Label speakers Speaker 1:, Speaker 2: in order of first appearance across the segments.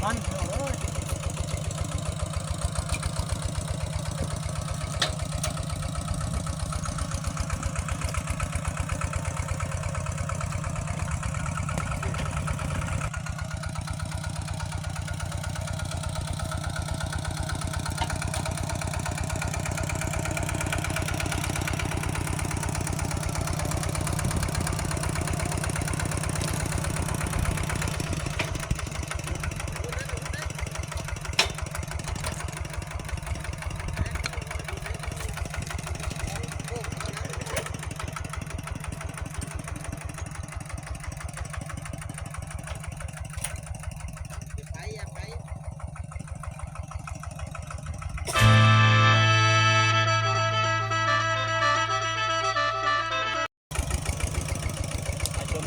Speaker 1: มันพี่น้องเอ้ย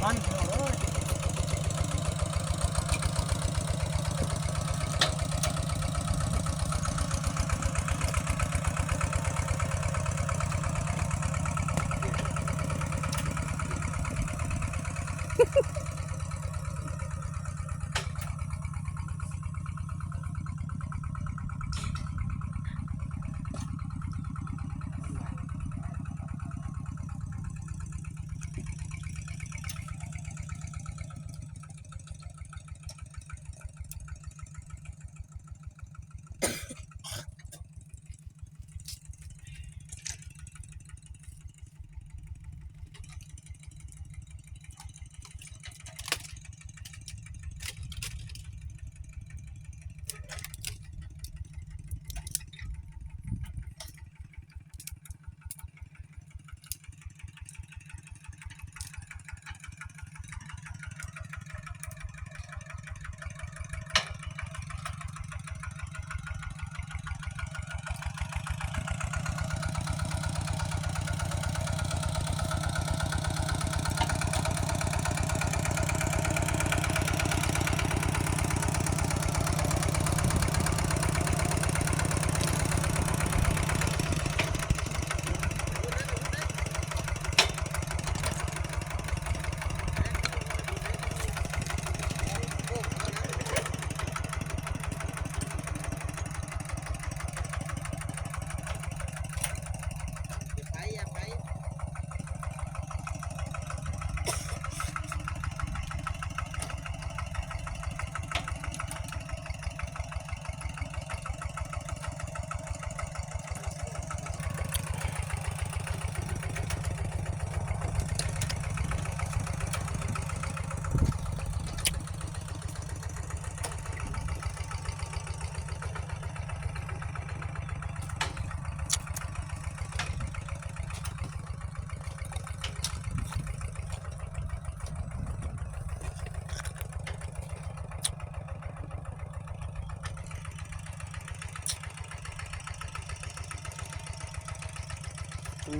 Speaker 1: มันพี่น้องเอ้ย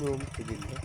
Speaker 2: ดูมันจะยินเลย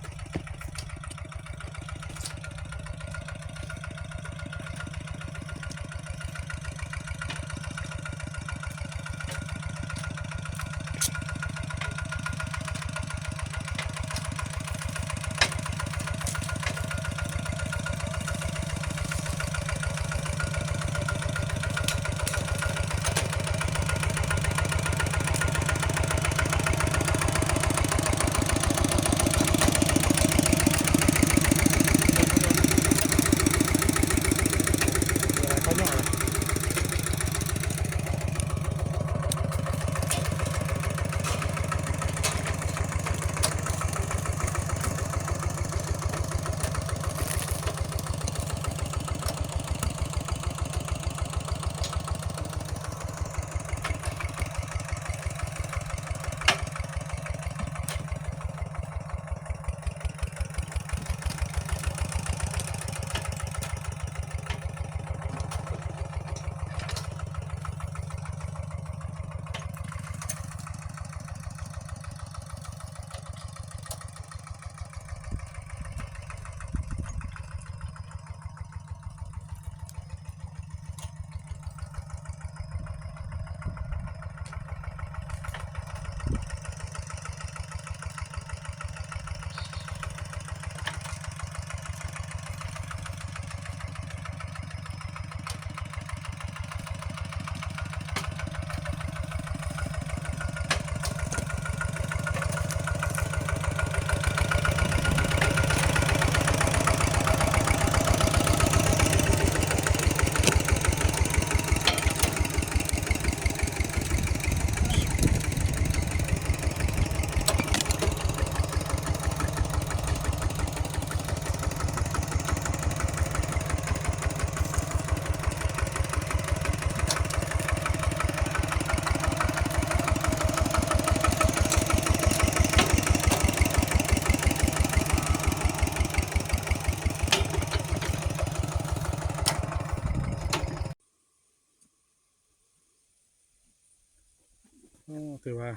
Speaker 3: ถือว่า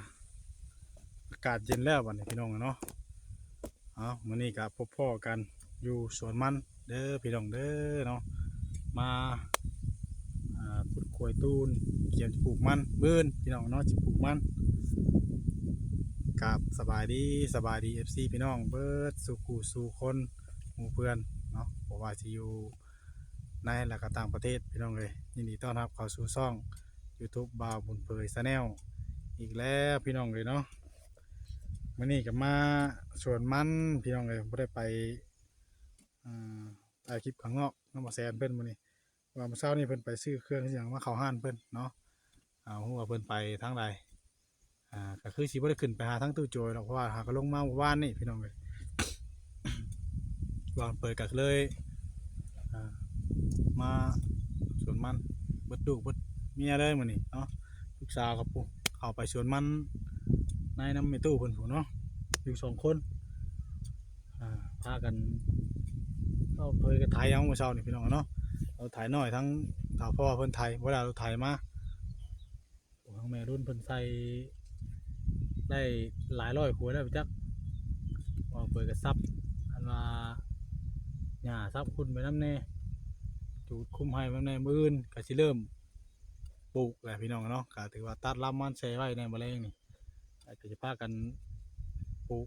Speaker 3: อากาศเย็นแล้วบัดนี้พี่น้องเนาะมื้อนี้ก็พบพ่อกันอยู่สวนมันเด้อพี่น้องเด้อเนาะมาขุดกล้วยตูนเกี่ยวจะปลูกมันบื้นพี่น้องเนาะจะปลูกมันกับสบายดี FC พี่น้องเบิดสู่คนหมู่เพื่อนเนาะบ่ว่าสิอยู่ในและก็ต่างประเทศพี่น้องเลยยินดีต้อนรับเข้าสู่ช่อง YouTube บ่าวบุญเผยชาแนลอีกแล้วพี่น้องเลยเนาะมื้อนี้ก็มาสวนมันพี่น้องเลยบ่ได้ไปถ่ายคลิปข้างนอกน้ำมาแซนเพิ่นมื้อนี้ว่าเมื่อเช้านี้เพิ่นไปซื้อเครื่องที่หยังมาเข้าห้านเพิ่นเนาะฮู้ว่าเพิ่นไปทางใดก็คือสิบ่ได้ขึ้นไปหาทางตู้โจยหรอกเพราะว่าหาก็ลงมาเมื่อวานนี่พี่น้องเลย วางเปิดก็เลยมาสวนมันเบิดลูกเบิดเมียเลยมื้อนี้เนาะลูกสาวกับปู่เข้าไปสวนมันในน้ำในตู้เพิ่นผู้เนาะอยู่2คนพากันเอาเผยกับไทยเอาเมื่อเช้านี่พี่น้องเนาะเราถ่ายน้อยทั้งสาวพ่อเพิ่นไทยเวลาเราถ่ายมาทั้งแม่รุ่นเพิ่นใส่ได้หลายร้อยขวดแล้วพี่จักวางเปิดกับซับอันว่าหญ้าซับคุณไปน้ำแน่จูดคุมให้น้ำแน่มื้ออื่นก็สิเริ่มปลูกแหละพี่น้องเนาะก็ถือว่าตัดลำมันใส่ไว้ในมะเร็งนี่ก็จะพากันปลู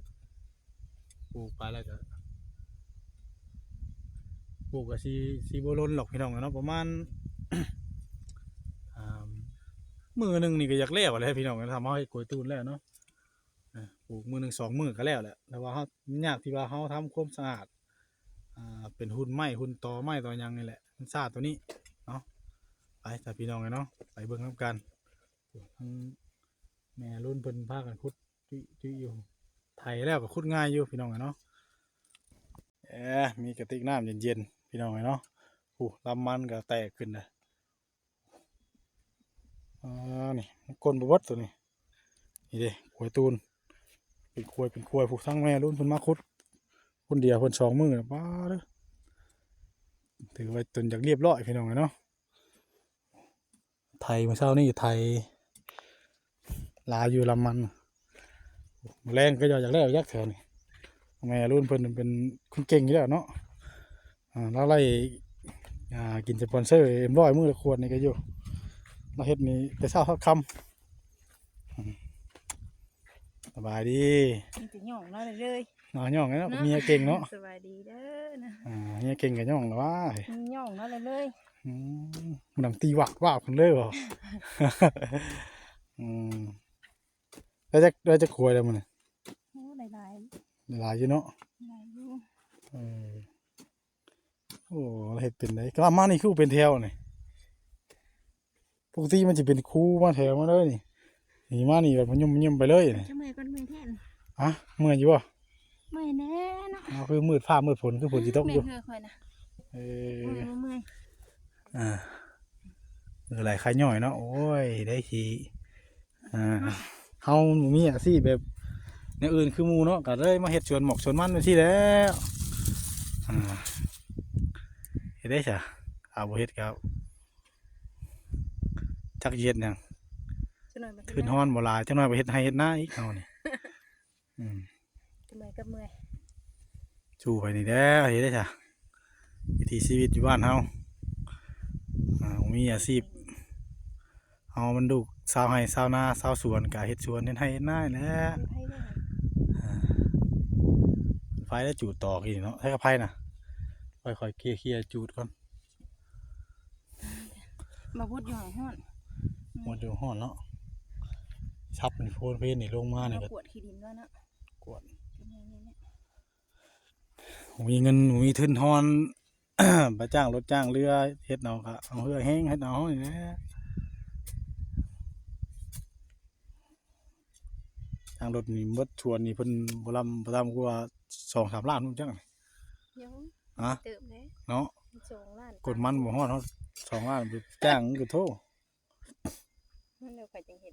Speaker 3: กไปแล้วก็ปลูกก็สีโบล้นหรอกพี่น้องเนาะประมาณ มือหนึ่งนี่ก็อยากแล้วเลยพี่น้องก็ทำให้กล้วยตูนแล้วเนาะปลูกมือหนึ่ง2 มื้อก็แล้วแหละแต่ว่าเขายากที่ว่าเขาทำความสะอาดเป็นหุ่นไม้หุ่นตอไม้ตอยังนี่แหละมันซาตัวนี้เนาะไปแต่พี่น้องเลยเนาะไปเบิ่งน้ำกันทั้งแม่รุ่นเพิ่นพากันขุดจุอยู่ไถแล้วก็ขุดง่ายอยู่พี่น้องเลยเนาะมีกระติกน้ำเย็นๆพี่น้องเลยเนาะลำมันก็แตกขึ้นเลยนี่ก้นบวชตัวนี้นี่เด้กล้วยตูนเป็นกล้วยผูกทั้งแม่รุ่นเพิ่นมาขุดคนเดียวเพิ่น2 มื้อป้าเด้อถือว่าจนจากเรียบร้อยพี่น้องเนาะไทยเมื่อเช้านี่ไทยลาอยู่ลำมันแรงก็อยากได้ยักษ์แถวนี่แม่รุ่นเพิ่นเป็นคนเก่งอยู่แล้วเนาะแล้วไล่กินสปอนเซอร์100 มื้อละขวดนี่ก็อยู่มาเฮ็ดนี่แต่เช้าเท่าค่ำสบายดี
Speaker 4: มันจะย่องเราเลย
Speaker 3: ย่องเนาะเมียเก่งเนาะ
Speaker 4: สบายดีเด้อนะ
Speaker 3: เมียเก่งกับย่องหรอวะ
Speaker 4: ย่องเราเลย
Speaker 3: มันดังตีว่าคนเลยบ่แล้วจะคุยอะไรมัน
Speaker 4: โอ้หล
Speaker 3: ายอยู่เนาะ
Speaker 4: หลายอยู่
Speaker 3: โอ้เห็ดเป็นไรก็มานี่คือเป็นแถวนี่ปกติมันจะเป็นคู่มาแถวมาเลยนี่มานี่แบบมันยุ่มไปเลย
Speaker 4: จะเมื่อยก้นเมื่อยแทน
Speaker 3: เมื่อยอยู่ป่ะ
Speaker 4: เมื่อยแน่เนาะ
Speaker 3: คือมืดฟ้ามืดฝนคือฝนจีตกอยู่
Speaker 4: เมื่อยนะเมื่อย
Speaker 3: อะไรใครย่อยเนาะโอ้ยได้ทีเฮามีอาชีพแบบอย่างอื่นคือมูเนาะก็เลยมาเฮ็ดสวนหมอกสวนมันไปที่แล้วเฮ็ดได้จ้ะบ่เฮ็ดครับจักเย็นยังขึ้นฮ้อนบ่ลายจังน้อยไปเฮ็ดให้เฮ็ดหน้าอีกเฮานี่
Speaker 4: เมื่อยกับเมื่อย
Speaker 3: สู้ไปนี่แล้วเฮ็ดได้จ้ะวิถีชีวิตอยู่บ้านเฮามีอาชีพเฮามันดูชาวไร่ชาวนาชาวสวนก็เฮ็ดสวนเฮ็ดให้เฮ็ดนาแหละไฟแล้วจูดตอกอีกเนาะให้กับไฟน่ะค่อยๆเคลียร์จูดก่อน
Speaker 4: มาพูดอยู่ห้อน
Speaker 3: หมดอยู่ห้อนเนาะชับนี่โพนเพนนี่ลงมาเนี่ยก็
Speaker 4: กวดขี้ดินด้วยนะ
Speaker 3: กวดมีเงินมีทุนฮอนไปจ้างรถจ้างเรือเฮ็ดเอาค่ะเอาเรือแห้งเฮ็ดเอานี่นะจ้างรถนี่มดชวนนี่เพิ่นบ่ลำกูว่า2-3 ล้านนู่นจัง
Speaker 4: เติมเลย
Speaker 3: เนาะ
Speaker 4: 2 ล้าน
Speaker 3: กดมันบ่ฮอดเฮา2 ล้านไปจ้างก็โท
Speaker 4: มันเร็วไปจังเ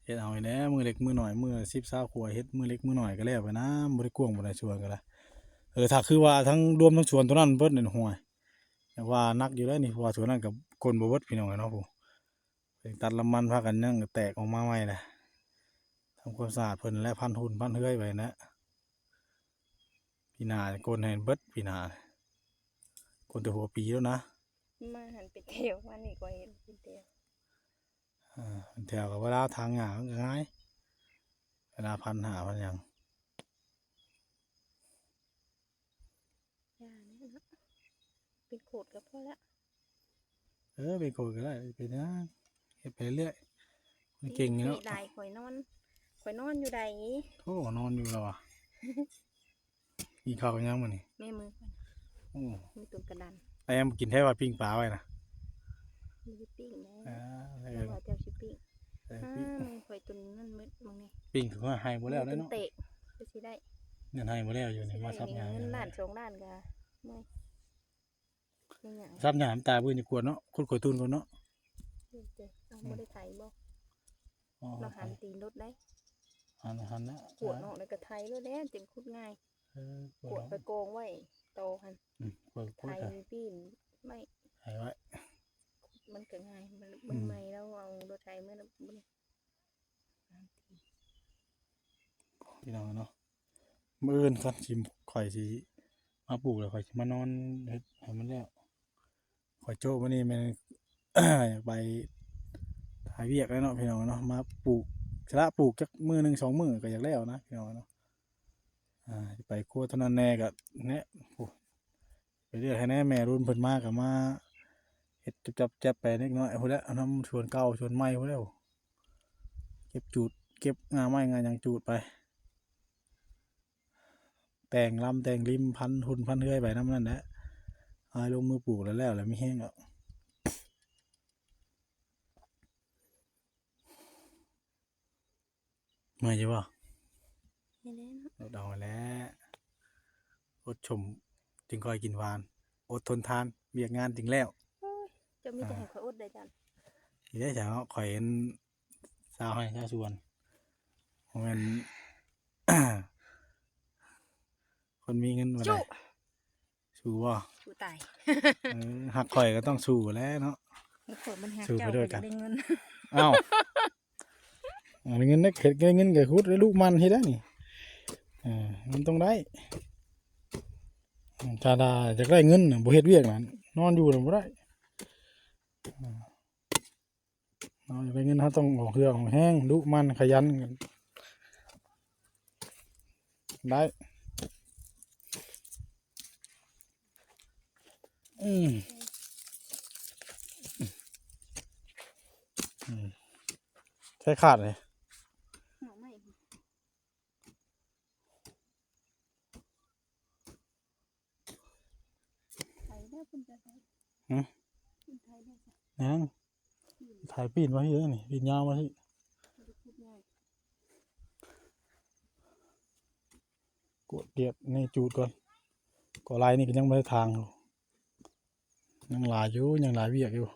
Speaker 4: ฮ็ด
Speaker 3: เอาแหน่มือเล็กมือหน่อยมือ10-20 ขวดเฮ็ดมือเล็กมือหน่อยก็แล้วไปนะบ่ได้กวงบ่ได้ชวนก็ได้ถ้าคือว่าทั้งรวมทั้งชวนตัวนั้นเบิดนี่ห่วยแต่ว่านักอยู่แล้วนี่เพราะว่าชวนนั้นกับคนบ่เบิดพี่น้องเนาะผู้ ไปตัดลำมันพากันยังแตกออกมาใหม่เลยทำความสะอาดเพิ่นและพันหุ่นพันเฮือยไปนะพี่นาโกนให้เบิดพี่นาโกนแต่หัวปีแล้วนะ
Speaker 4: มาหันไปเที่ยววันนี้ก็เห็นเป็นเที่ยว
Speaker 3: แถวกับเวลาทางหงก็ง่ายเวลาพันหาพันอย่าง
Speaker 4: ยาเนี่ยนะเป็นโขดกับพ่อละ
Speaker 3: ไปโกนก็ได้ไปนะเฮ็ดไปเรื่อยมันเก่งอยู่เนาะ
Speaker 4: ได้ข่อยนอนอยู่ใด
Speaker 3: โอ้นอนอยู่แล้วอ่ะ กินข้าวกันยังมื้อนี้
Speaker 4: แม่มือข่อย
Speaker 3: โอ้
Speaker 4: มีตุ่มกระดาน
Speaker 3: ไอ้แอมกินแท้ว่าปิ้งปลาไว้นะ
Speaker 4: มีปิ้งนะ
Speaker 3: เอ
Speaker 4: แล้ว
Speaker 3: อ
Speaker 4: ว่าเจ้าชิปิ้ง
Speaker 3: ปิ้ง
Speaker 4: ข่อยตุ่มนั่นมืดมึงนี่
Speaker 3: ปิ้งถือว่าให้บ่แล้วได้
Speaker 4: ตุ่ม
Speaker 3: เนาะ
Speaker 4: เตะไปสิได้
Speaker 3: เงินให้บ่แล้วอยู่
Speaker 4: สิ
Speaker 3: นี่
Speaker 4: ได้
Speaker 3: มาซับหยา
Speaker 4: เงินล้าน2ล้านก็ไม่ไม่หยัง
Speaker 3: ซับหยาน้ำตาเบิ่นอยู่กวนเนาะคุดข่อยตุนก่อนเนาะ
Speaker 4: เอาบ่ได้ไถบ่
Speaker 3: อ๋อ
Speaker 4: เราหันตีนรถได้
Speaker 3: หันนะ
Speaker 4: ขวดเนาะแล้วก็ไถรถแล้วจึงขุดง่าย
Speaker 3: ข
Speaker 4: ขวดไปโกงไว้โตหัน
Speaker 3: ขวด
Speaker 4: ไทยปีนไม่
Speaker 3: ให้ไว้
Speaker 4: มันก็ง่ายมันไม่แล้วเอารถไทยเมื่อมัน
Speaker 3: พี่น้องเนาะมื้ออื่นก่อนสิข่อยสิมาปลูกแล้วข่อยสิมานอนเฮ็ดให้มันแล้วข่อยโจ้มื้อนี้แม่น อยากไปหาเวียกแล้วเนาะพี่น้องเนาะมาปลูกชะละปลูกจักมื้อหนึง2 มื้อก็อยากแล้วนะพี่น้องเนาะสิไปโคตรนั้นแน่ก็แน่โอ้ไปเรียกให้แน่แม่รุ่นเพิ่นมาก็มาเฮ็ดจับไปเล็กน้อยพุ่นแหละเอาน้ำชวนเก่าชวนใหม่พุ่นแล้วเก็บจูดเก็บงาไม้งาหยังจูดไปแต่งลำแต่งริมพันหุ่นพันเฮือยไปน้ำนั่นแหละเอาลงมือปลูกแล้วไม่แห้งแล้วเมื่อยใช่ป่ะ
Speaker 4: นี่แหละเนาะ
Speaker 3: เราเดาแล้วอดชมจึงคอยกินหวานอดทนทานเบียกงานจึงแล้ว
Speaker 4: จะมีแต่ให้ข่อยอดได้จัน
Speaker 3: ทีได้จากข่อยเห็นสาวให้ชาวสวนมัน คนมีเงินมาได้สู้บ่
Speaker 4: สู้ตาย
Speaker 3: หักข่อยก็ต้องสู้แล้วเนาะ
Speaker 4: มันเปิดมันหัก
Speaker 3: สู้ไป
Speaker 4: เจ้า
Speaker 3: ด้วยกัน
Speaker 4: ได้เงิน
Speaker 3: อ้าวมีเงินได้เข็ดเงินเกิดคุดได้ลูกมันที่ได้นี่มันต้องได้ถ้าได้จะได้เงินบ่เฮ็ดเวียกนั่นนอนอยู่น่ะบ่ได้เราจะได้เงินเราต้องออกเครื่องออกแห้งลูกมันขยันกันได้ใช้ขาดเลย
Speaker 4: หน่อไม้ไทยได้คุณจะไทยคุณไทยได้จ้ะ
Speaker 3: ยังถ่ายปีนมาที่นี่ปีนยาวมาที่
Speaker 4: ไม่ได้พูดง่าย
Speaker 3: กดเดียบในจูดก่อนก่อลายนี่ก็ยังไม่ได้ทางอยู่ยังหลายอยู่ยังหลายเวียกอยู่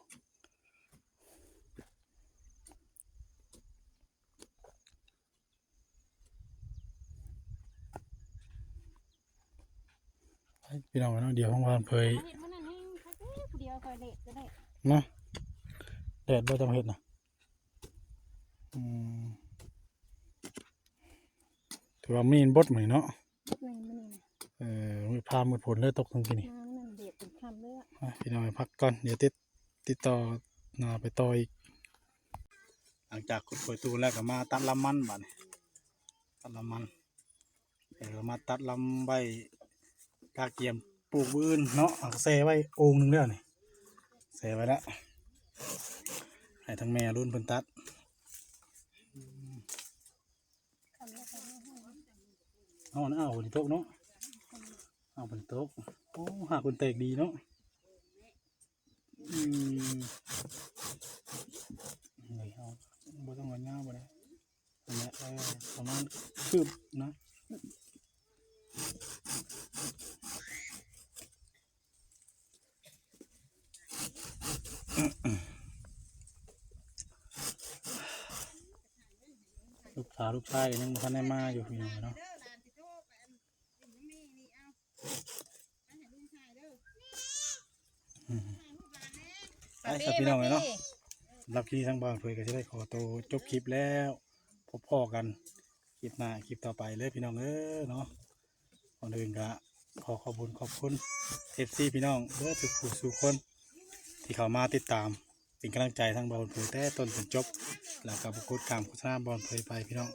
Speaker 3: พี่น้องเนาะเดี๋ยวของวานเผย
Speaker 4: เห็ดมันนั่นให้ใครผู้เดียวคอยเด็ดก็ได้
Speaker 3: นะแดดบ่ต้องเห็ดนะถือว่ามีนบดเหมือนเนาะ
Speaker 4: นี่มันนี่
Speaker 3: มีพามืดผลเลยตกตรงที่นี่
Speaker 4: น้ำนั่นเด็ดเป็นคำเลยอ่ะ
Speaker 3: พี่น้องไปพักก่อนเดี๋ยวติดต่อไปต่ออีกหลังจากขุดโขยตูนแล้วก็มาตัดลำมันบัดนี้ตัดลำมันเดี๋ยวมาตัดลำใบกาเกียมปลูกบื้นเนาะเอาแซ่ไว้โอ่งหนึงแล้วนี่แซ่ไว้แล้วให้ทั้งแม่รุ่นเพิ่นตัดเอานะเอาบนโต๊ะเนาะเอาบนโต๊ะโอ้หาคนเตกดีเนาะนี่เอาบ่ต้องเอาเงาบ่ได้อันนี้ประมาณคืบนะลูกชายยังทันได้มาอยู่พี่น้องเนาะไปสับพี่น้องเลยเนาะ สำหรับคลิปนี้ทั้งบ้านเพื่อก็จะได้ขอตัวจบคลิปแล้วพบพ่อกันคลิปหน้าคลิปต่อไปเลยพี่น้องเนาะก่อนอื่นก็ขอขอบคุณFC พี่น้องทุกผู้สู่คนที่เข้ามาติดตามเป็นกำลังใจทั้งบ้านเพื่อแต่ต้นจนจบแล้วก็บุกกามโฆษณาบ้านเพื่อไปพี่น้อง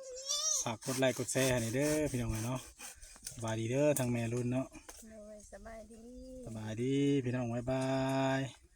Speaker 3: ฝากกดไลค์กดแชร์ให้เด้อพี่น้องเนาะสบายดีเด้อทางแม่รุ่นเนาะ
Speaker 4: โดยสบายดี
Speaker 3: สบายดีพี่น้องบ๊ายบาย